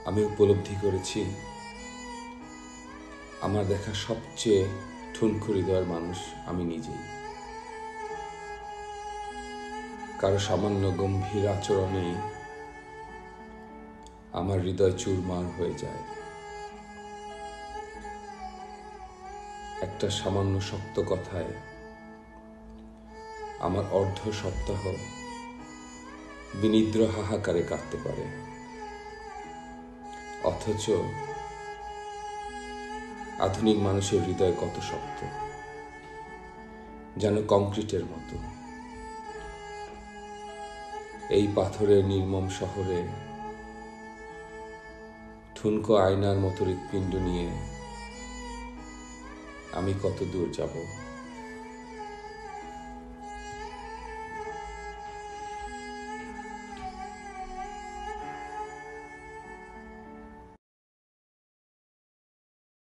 আমি উপলব্ধি করেছি আমার দেখা সবচেয়ে ঠুনকো হৃদয়ের মানুষ আমি নিজেই। কারো সামান্য গম্ভীর আচরণেই আমার হৃদয় চুরমার হয়ে যায়। একটা সামান্য শক্ত কথায় আমার অর্ধ সপ্তাহ বিনিদ্র হাহাকারে কাটতে পারে। অথচ আধুনিক মানুষের হৃদয় কত শক্ত, যেন কংক্রিটের মতো। এই পাথরের নির্মম শহরে ঠুনকো আয়নার মতো হৃৎপিণ্ড নিয়ে আমি কত দূর যাব।